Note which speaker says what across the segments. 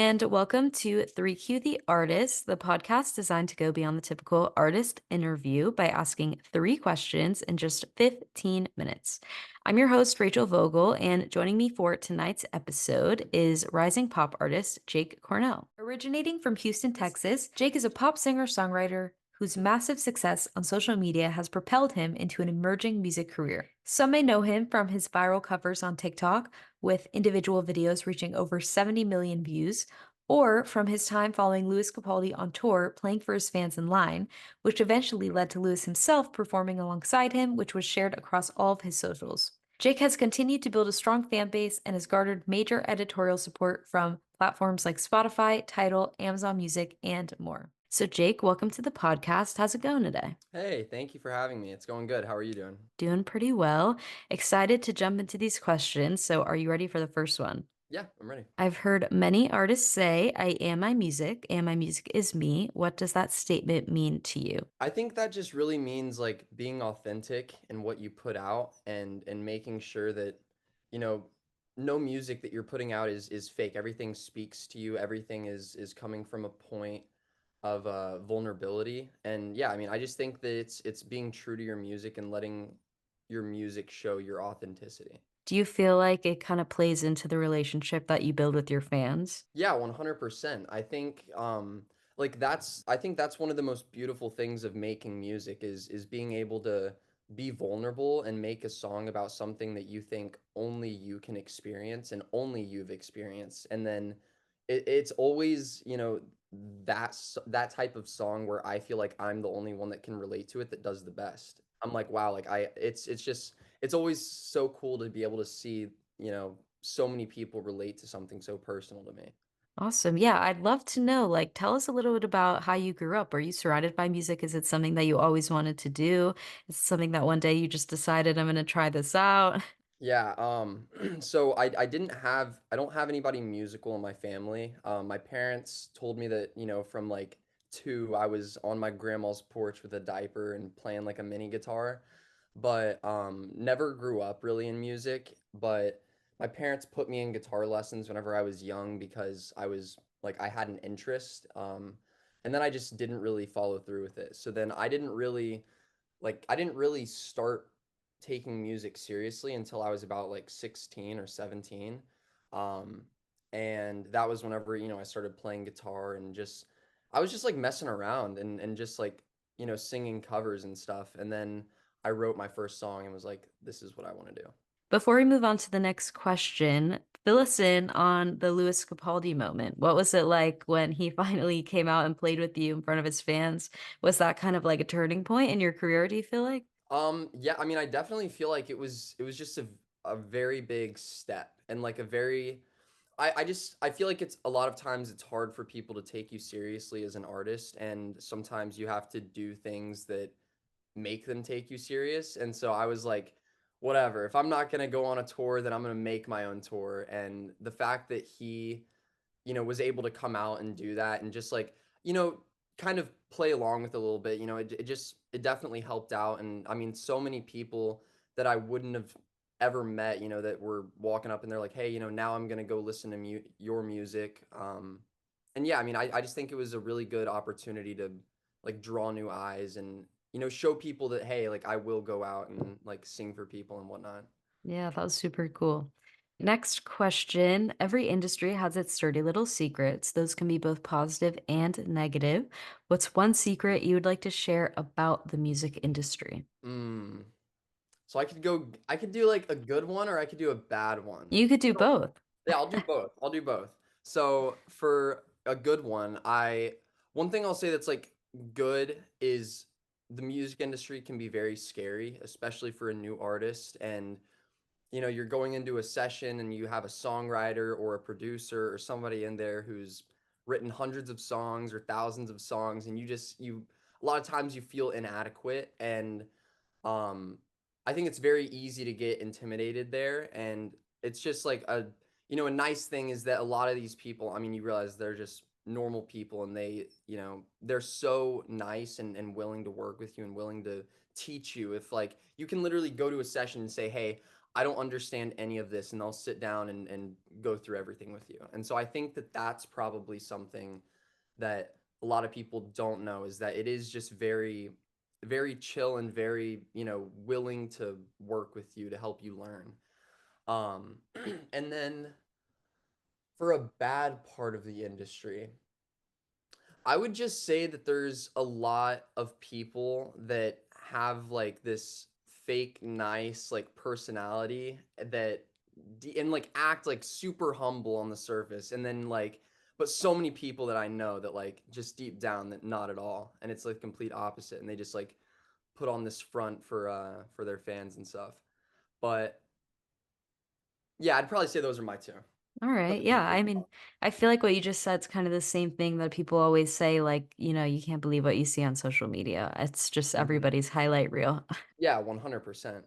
Speaker 1: and welcome to 3Q the Artist, the podcast designed to go beyond the typical artist interview by asking three questions in just 15 minutes. I'm your host, Rachel Vogel, and joining me for tonight's episode is rising pop artist Jake Cornell. Originating from Houston, Texas, Jake is a pop singer-songwriter whose massive success on social media has propelled him into an emerging music career. Some may know him from his viral covers on TikTok, with individual videos reaching over 70 million views, or from his time following Louis Capaldi on tour playing for his fans in line, which eventually led to Louis himself performing alongside him, which was shared across all of his socials. Jake has continued to build a strong fan base and has garnered major editorial support from platforms like Spotify, Tidal, Amazon Music, and more. So, Jake, welcome to the podcast. How's it going today?
Speaker 2: Hey, thank you for having me. It's going good. How are you doing?
Speaker 1: Doing pretty well. Excited to jump into these questions. So, are you ready for the first one?
Speaker 2: Yeah, I'm ready.
Speaker 1: I've heard many artists say, I am my music and my music is me. What does that statement mean to you?
Speaker 2: I think that just really means like being authentic in what you put out and making sure that, you know, no music that you're putting out is fake. Everything speaks to you. Everything is coming from a point of vulnerability. And yeah, I mean, I just think that it's being true to your music and letting your music show your authenticity.
Speaker 1: Do you feel like it kind of plays into the relationship that you build with your fans?
Speaker 2: Yeah, 100%. I think that's one of the most beautiful things of making music is being able to be vulnerable and make a song about something that you think only you can experience and only you've experienced. And then it's always, that type of song where I feel like I'm the only one that can relate to it that does the best. I'm like, wow, like it's just it's always so cool to be able to see, so many people relate to something so personal to me.
Speaker 1: Awesome. Yeah, I'd love to know. Like, tell us a little bit about how you grew up. Were you surrounded by music? Is it something that you always wanted to do? Is it something that one day you just decided, I'm going to try this out?
Speaker 2: Yeah, so I don't have anybody musical in my family. My parents told me that, from like 2, I was on my grandma's porch with a diaper and playing like a mini guitar, but never grew up really in music. But my parents put me in guitar lessons whenever I was young because I had an interest. And then I just didn't really follow through with it. So then I didn't really start taking music seriously until I was about like 16 or 17. Um, and that was whenever, I started playing guitar and I was just like messing around and just like, singing covers and stuff. And then I wrote my first song and was like, this is what I want to do.
Speaker 1: Before we move on to the next question, fill us in on the Louis Capaldi moment. What was it like when he finally came out and played with you in front of his fans? Was that kind of like a turning point in your career, do you feel like?
Speaker 2: Yeah, I mean, I definitely feel like it was just a very big step and like a very I feel like it's a lot of times it's hard for people to take you seriously as an artist, and sometimes you have to do things that make them take you serious. And so I was like, whatever. If I'm not gonna go on a tour, then I'm gonna make my own tour. And the fact that he, was able to come out and do that and just like, you know, kind of play along with it a little bit, it definitely helped out. And I mean, so many people that I wouldn't have ever met, that were walking up and they're like, hey, now I'm gonna go listen to your music. And yeah, I mean, I just think it was a really good opportunity to like draw new eyes and show people that hey, like I will go out and like sing for people and whatnot.
Speaker 1: Yeah, that was super cool. Next question. Every industry has its dirty little secrets. Those can be both positive and negative. What's one secret you would like to share about the music industry?
Speaker 2: Mm. So I could do like a good one or I could do a bad one.
Speaker 1: You could do
Speaker 2: So
Speaker 1: both.
Speaker 2: yeah, I'll do both. I'll do both. So for a good one, one thing I'll say that's like good is the music industry can be very scary, especially for a new artist. And you're going into a session and you have a songwriter or a producer or somebody in there who's written hundreds of songs or thousands of songs, and you a lot of times you feel inadequate and um, I think it's very easy to get intimidated there, and it's just like a nice thing is that a lot of these people, I mean, you realize they're just normal people, and they're so nice and willing to work with you and willing to teach you. If like you can literally go to a session and say, "Hey, I don't understand any of this," and they'll sit down and go through everything with you. And so I think that that's probably something that a lot of people don't know, is that it is just very very chill and very, willing to work with you to help you learn. Um and then for a bad part of the industry, I would just say that there's a lot of people that have like this fake nice like personality that and like act like super humble on the surface, and then like but so many people that I know that like just deep down that not at all, and it's like complete opposite, and they just like put on this front for their fans and stuff. But yeah, I'd probably say those are my two.
Speaker 1: All right.
Speaker 2: Nothing
Speaker 1: Yeah.
Speaker 2: crazy.
Speaker 1: I mean, I feel like what you just said is kind of the same thing that people always say, like, you can't believe what you see on social media. It's just
Speaker 2: Mhm.
Speaker 1: everybody's highlight reel.
Speaker 2: Yeah, 100%.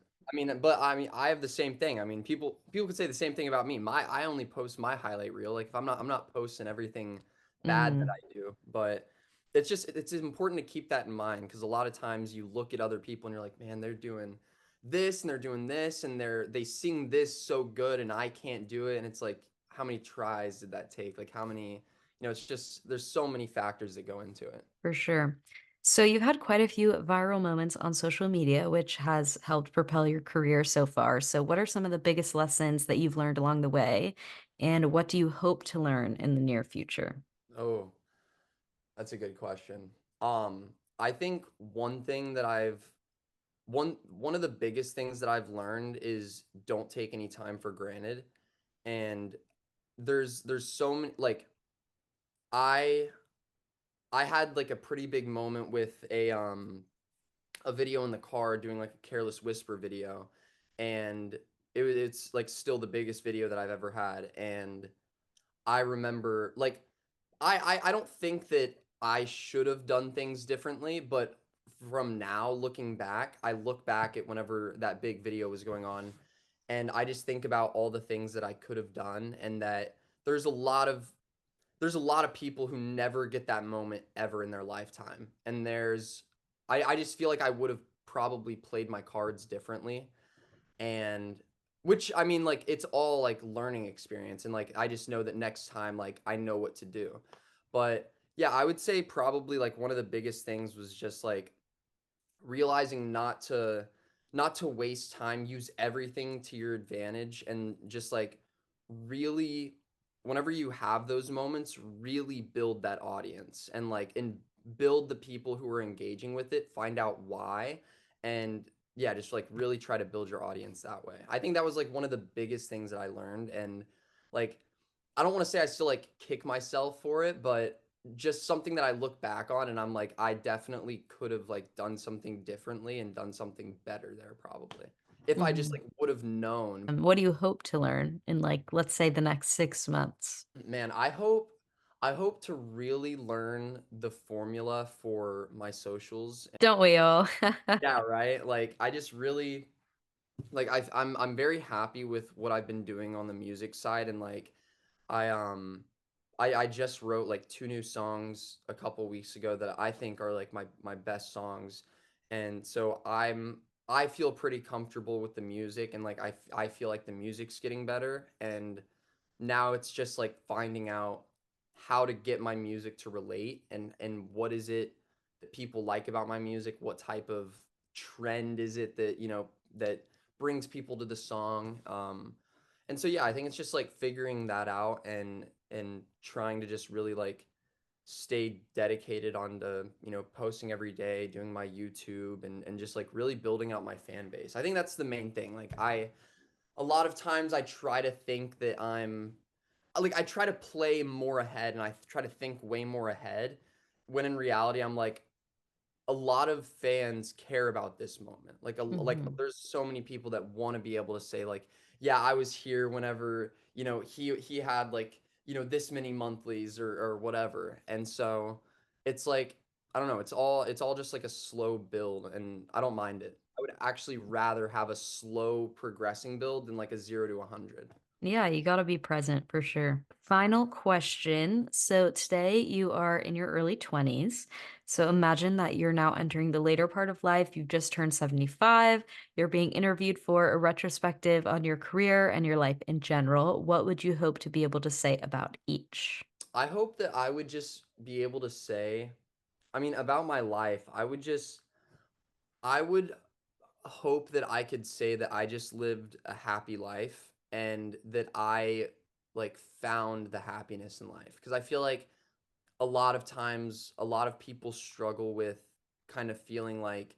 Speaker 2: But I have the same thing. I mean, people could say the same thing about me. I only post my highlight reel. Like if I'm not posting everything bad that
Speaker 1: Hmm.
Speaker 2: I do, but it's important to keep that in mind, because a lot of times you look at other people and you're like, man, they're doing this and they're doing this and they sing this so good and I can't do it. And it's like, how many tries did that take? Like how many, it's just there's so many factors that go into it.
Speaker 1: For sure. So you've had quite a few viral moments on social media, which has helped propel your career so far. So what are some of the biggest lessons that you've learned along the way? And what do you hope to learn in the near future?
Speaker 2: Oh, that's a good question. I think one of the biggest things that I've learned is don't take any time for granted. And there's so many like I I had like a pretty big moment with a video in the car doing like a careless whisper video, and it's like still the biggest video that I've ever had. And I remember like I don't think that I should have done things differently, but from now looking back, I look back at whenever that big video was going on, and I just think about all the things that I could have done, and that there's a lot of there's a lot of people who never get that moment ever in their lifetime. And I just feel like I would have probably played my cards differently. And which I mean, like it's all like learning experience, and like I just know that next time like I know what to do. But yeah, I would say probably like one of the biggest things was just like realizing not to waste time, use everything to your advantage, and just like really whenever you have those moments, really build that audience, and build the people who are engaging with it, find out why, and yeah, just like really try to build your audience that way. I think that was like one of the biggest things that I learned. And like I don't want to say I still like kick myself for it, but just something that I look back on and I'm like, I definitely could have like done something differently and done something better there probably. If I just
Speaker 1: Mhm.
Speaker 2: like would have known.
Speaker 1: What do you hope to learn in, like, let's say the next 6 months?
Speaker 2: Man, I hope to really learn the formula for my socials.
Speaker 1: Don't we all?
Speaker 2: Yeah, right? Like I just really like I'm very happy with what I've been doing on the music side. And like I I just wrote like two new songs a couple weeks ago that I think are like my best songs. And so I feel pretty comfortable with the music, and like I feel like the music's getting better. And now it's just like finding out how to get my music to relate, and what is it that people like about my music, what type of trend is it that that brings people to the song. And so yeah, I think it's just like figuring that out, and trying to just really like stay dedicated on the posting every day, doing my YouTube, and just like really building out my fan base. I think that's the main thing. Like a lot of times I try to think that I try to play more ahead, and I try to think way more ahead, when in reality I'm like, a lot of fans care about this moment. Like
Speaker 1: Mhm.
Speaker 2: there's so many people that want to be able to say like, yeah, I was here whenever, he had like, this many monthlies or whatever. And so it's like, I don't know, it's all just like a slow build, and I don't mind it. I would actually rather have a slow progressing build than like a 0 to 100.
Speaker 1: Yeah, you got to be present for sure. Final question. So today you are in your early 20s. So imagine that you're now entering the later part of life. You've just turned 75. You're being interviewed for a retrospective on your career and your life in general. What would you hope to be able to say about each?
Speaker 2: I hope that I would just be able to say, I mean, about my life, I would hope that I could say that I just lived a happy life and that I like found the happiness in life. Because I feel like a lot of times, a lot of people struggle with kind of feeling like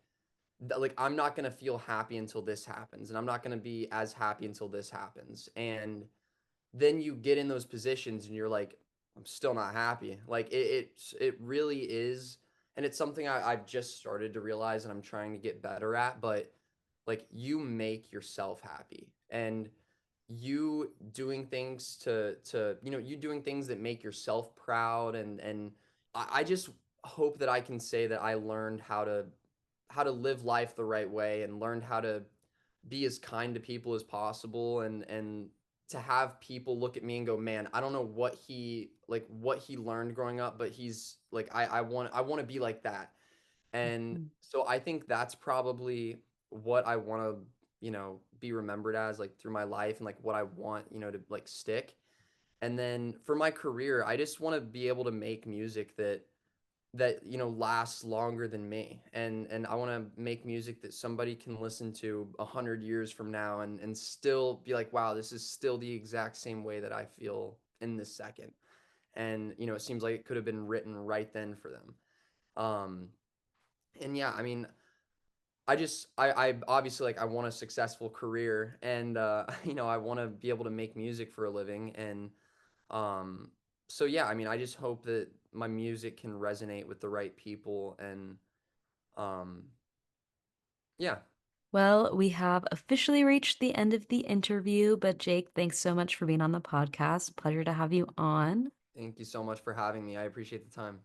Speaker 2: I'm not gonna feel happy until this happens, and I'm not gonna be as happy until this happens. And then you get in those positions and you're like, I'm still not happy. Like it really is, and it's something I've just started to realize and I'm trying to get better at. But like you make yourself happy, and you doing things to you doing things that make yourself proud, and I just hope that I can say that I learned how to live life the right way and learned how to be as kind to people as possible, and to have people look at me and go, man, I don't know what he learned growing up, but he's like I want to be like that. And
Speaker 1: Mhm.
Speaker 2: so I think that's probably what I want to be remembered as, like through my life, and like what I want to like stick. And then for my career, I just want to be able to make music that lasts longer than me, and I want to make music that somebody can listen to 100 years from now and still be like, wow, this is still the exact same way that I feel in this second. And it seems like it could have been written right then for them. um and yeah, I mean, I obviously, like, I want a successful career, and I want to be able to make music for a living. And um, so yeah, I mean, I just hope that my music can resonate with the right people, and um, yeah.
Speaker 1: Well, we have officially reached the end of the interview, but Jake, thanks so much for being on the podcast. Pleasure to have you on.
Speaker 2: Thank you so much for having me. I appreciate the time.